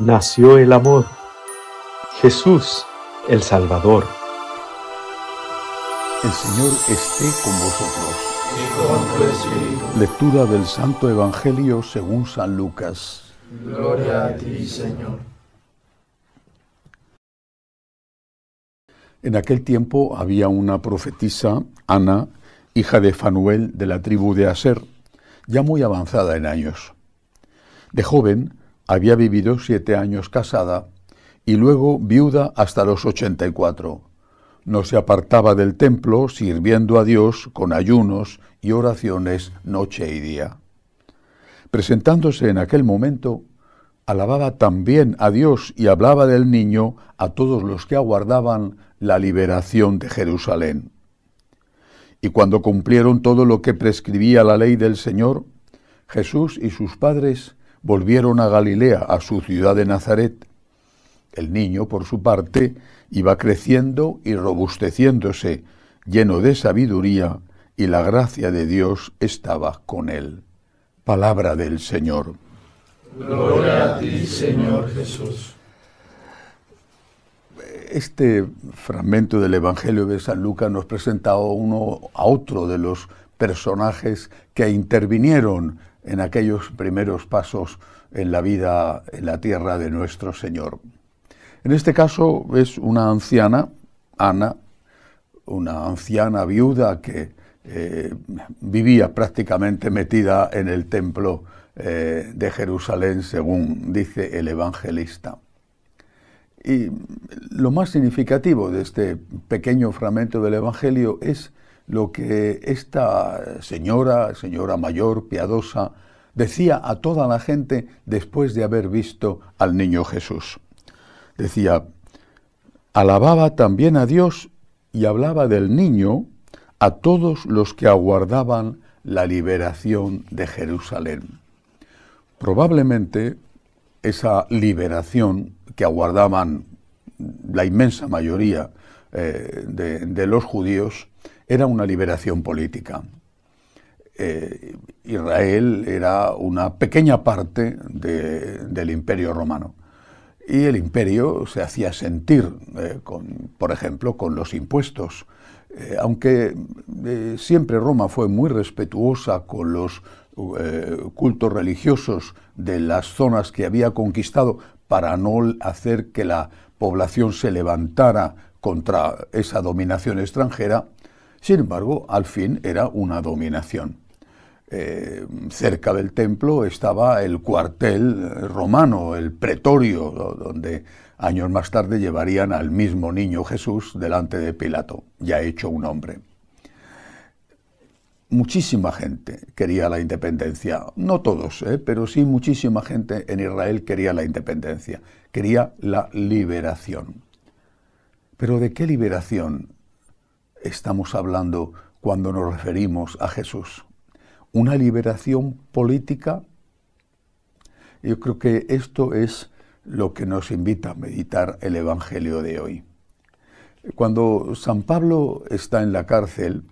nació el amor. Jesús, el Salvador. El Señor esté con vosotros. Y con tu espíritu. Lectura del Santo Evangelio según San Lucas. Gloria a ti, Señor. En aquel tiempo había una profetisa, Ana, hija de Fanuel de la tribu de Aser, ya muy avanzada en años. De joven había vivido 7 años casada y luego viuda hasta los 84. No se apartaba del templo, sirviendo a Dios con ayunos y oraciones noche y día. Presentándose en aquel momento, alababa también a Dios y hablaba del niño a todos los que aguardaban la liberación de Jerusalén. Y cuando cumplieron todo lo que prescribía la ley del Señor, Jesús y sus padres volvieron a Galilea, a su ciudad de Nazaret. El niño, por su parte, iba creciendo y robusteciéndose, lleno de sabiduría, y la gracia de Dios estaba con él. Palabra del Señor. Gloria a ti, Señor Jesús. Este fragmento del Evangelio de San Lucas nos presenta a otro de los personajes que intervinieron en aquellos primeros pasos en la vida en la tierra de nuestro Señor. En este caso es una anciana, Ana, una anciana viuda que vivía prácticamente metida en el templo de Jerusalén, según dice el evangelista. Y lo más significativo de este pequeño fragmento del Evangelio es lo que esta señora mayor, piadosa, decía a toda la gente después de haber visto al niño Jesús. Decía, alababa también a Dios y hablaba del niño a todos los que aguardaban la liberación de Jerusalén. Probablemente esa liberación que aguardaban la inmensa mayoría de los judíos era una liberación política. Israel era una pequeña parte del Imperio Romano y el imperio se hacía sentir, por ejemplo, con los impuestos. Aunque siempre Roma fue muy respetuosa con los cultos religiosos de las zonas que había conquistado para no hacer que la población se levantara contra esa dominación extranjera, sin embargo, al fin era una dominación. Cerca del templo estaba el cuartel romano, el pretorio, donde años más tarde llevarían al mismo niño Jesús delante de Pilato, ya hecho un hombre. Muchísima gente quería la independencia, no todos, pero sí muchísima gente en Israel quería la independencia, quería la liberación. Pero ¿de qué liberación estamos hablando cuando nos referimos a Jesús? ¿Una liberación política? Yo creo que esto es lo que nos invita a meditar el Evangelio de hoy. Cuando San Pablo está en la cárcel,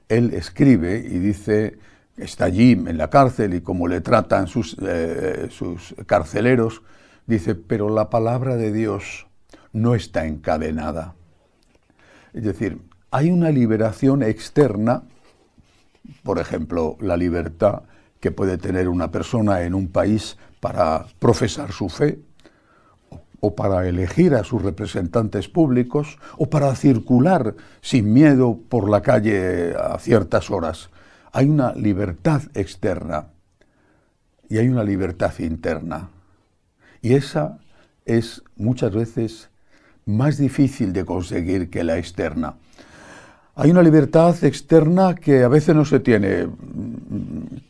él escribe y dice, está allí en la cárcel y como le tratan sus carceleros, dice, pero la palabra de Dios no está encadenada. Es decir, hay una liberación externa, por ejemplo, la libertad que puede tener una persona en un país para profesar su fe, o para elegir a sus representantes públicos, o para circular sin miedo por la calle a ciertas horas. Hay una libertad externa y hay una libertad interna. Y esa es muchas veces más difícil de conseguir que la externa. Hay una libertad externa que a veces no se tiene.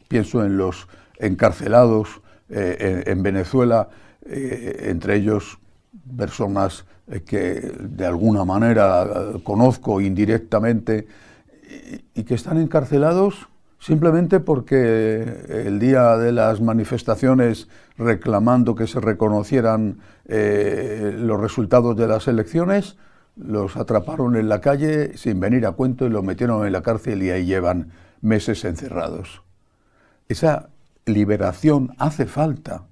Pienso en los encarcelados en Venezuela, entre ellos personas que de alguna manera conozco indirectamente y que están encarcelados simplemente porque el día de las manifestaciones reclamando que se reconocieran los resultados de las elecciones, los atraparon en la calle sin venir a cuento y los metieron en la cárcel y ahí llevan meses encerrados. Esa liberación hace falta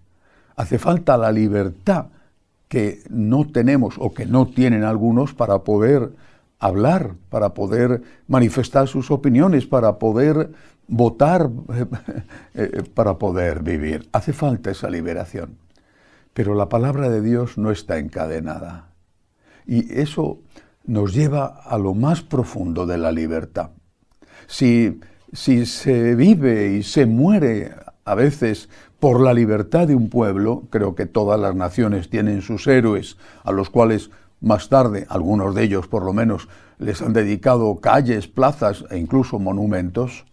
la libertad que no tenemos o que no tienen algunos para poder hablar, para poder manifestar sus opiniones, para poder votar, para poder vivir. Hace falta esa liberación. Pero la palabra de Dios no está encadenada. Y eso nos lleva a lo más profundo de la libertad. Si se vive y se muere a veces por la libertad de un pueblo, creo que todas las naciones tienen sus héroes, a los cuales más tarde, algunos de ellos por lo menos, les han dedicado calles, plazas e incluso monumentos.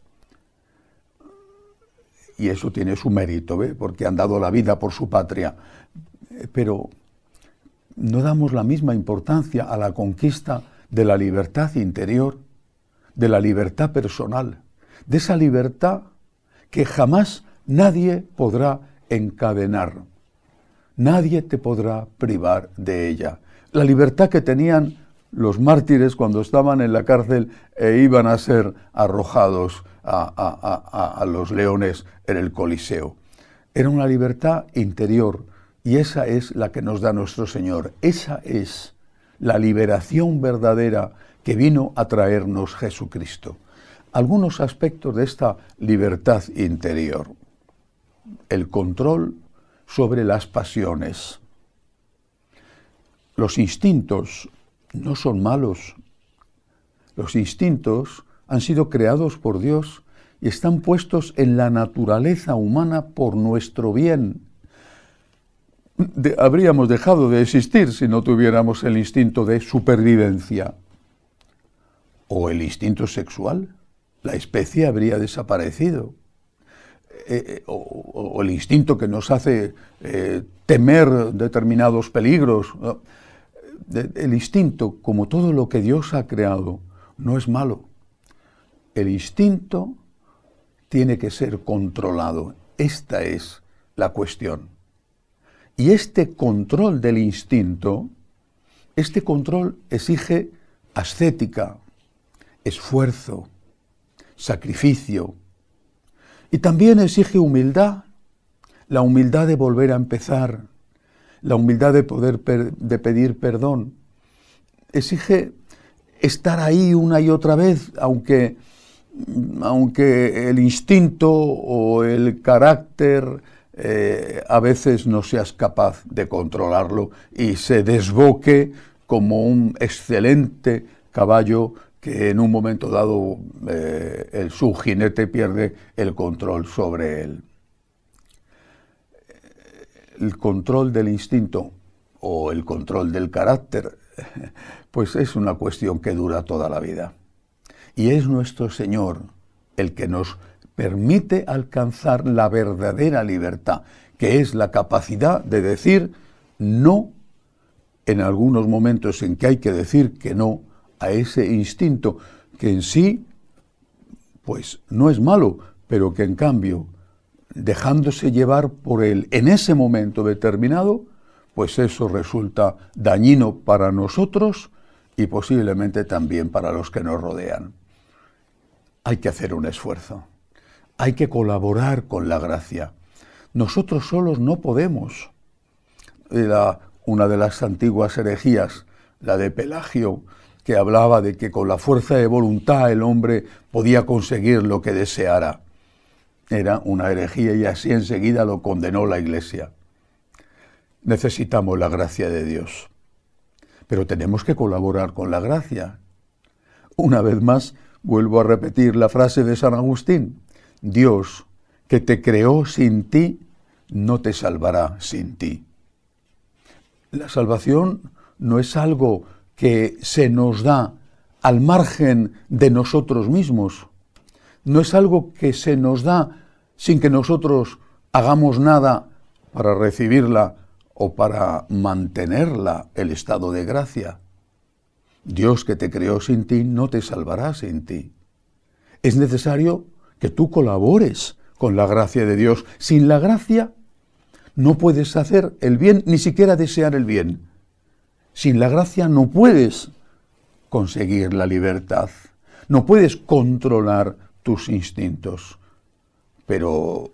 Y eso tiene su mérito, ¿ve? Porque han dado la vida por su patria. Pero no damos la misma importancia a la conquista de la libertad interior, de la libertad personal, de esa libertad que jamás nadie podrá encadenar. Nadie te podrá privar de ella. La libertad que tenían los mártires cuando estaban en la cárcel e iban a ser arrojados a los leones en el Coliseo. Era una libertad interior y esa es la que nos da nuestro Señor. Esa es la liberación verdadera que vino a traernos Jesucristo. Algunos aspectos de esta libertad interior. El control sobre las pasiones. Los instintos no son malos. Los instintos han sido creados por Dios y están puestos en la naturaleza humana por nuestro bien. Habríamos dejado de existir si no tuviéramos el instinto de supervivencia. O el instinto sexual. La especie habría desaparecido. O el instinto que nos hace temer determinados peligros. El instinto, como todo lo que Dios ha creado, no es malo. El instinto tiene que ser controlado. Esta es la cuestión. Y este control del instinto, este control exige ascética, esfuerzo, sacrificio. Y también exige humildad, la humildad de volver a empezar, la humildad de poder de pedir perdón. Exige estar ahí una y otra vez, aunque el instinto o el carácter a veces no seas capaz de controlarlo y se desboque como un excelente caballo que en un momento dado su jinete pierde el control sobre él. El control del instinto o el control del carácter, pues es una cuestión que dura toda la vida. Y es nuestro Señor el que nos permite alcanzar la verdadera libertad, que es la capacidad de decir no en algunos momentos en que hay que decir que no a ese instinto, que en sí, pues no es malo, pero que en cambio, dejándose llevar por él en ese momento determinado, pues eso resulta dañino para nosotros y posiblemente también para los que nos rodean. Hay que hacer un esfuerzo, hay que colaborar con la gracia. Nosotros solos no podemos. Era una de las antiguas herejías, la de Pelagio, que hablaba de que con la fuerza de voluntad el hombre podía conseguir lo que deseara. Era una herejía y así enseguida lo condenó la Iglesia. Necesitamos la gracia de Dios, pero tenemos que colaborar con la gracia. Una vez más, vuelvo a repetir la frase de San Agustín: Dios, que te creó sin ti, no te salvará sin ti. La salvación no es algo que se nos da al margen de nosotros mismos. No es algo que se nos da sin que nosotros hagamos nada para recibirla o para mantenerla, el estado de gracia. Dios que te creó sin ti no te salvará sin ti. Es necesario que tú colabores con la gracia de Dios. Sin la gracia no puedes hacer el bien, ni siquiera desear el bien. Sin la gracia no puedes conseguir la libertad, no puedes controlar tus instintos. Pero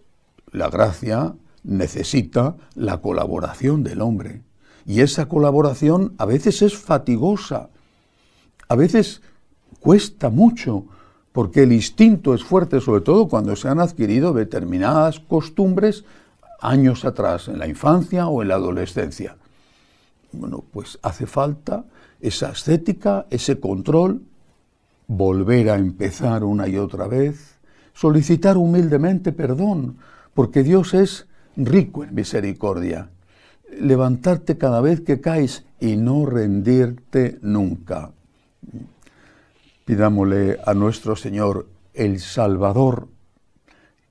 la gracia necesita la colaboración del hombre. Y esa colaboración a veces es fatigosa, a veces cuesta mucho, porque el instinto es fuerte, sobre todo cuando se han adquirido determinadas costumbres años atrás, en la infancia o en la adolescencia. Bueno, pues hace falta esa ascética, ese control, volver a empezar una y otra vez, solicitar humildemente perdón, porque Dios es rico en misericordia. Levantarte cada vez que caes y no rendirte nunca. Pidámosle a nuestro Señor, el Salvador,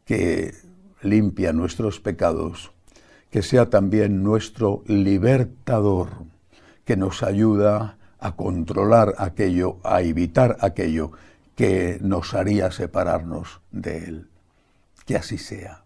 que limpia nuestros pecados, que sea también nuestro libertador, que nos ayuda a controlar aquello, a evitar aquello que nos haría separarnos de Él. Que así sea.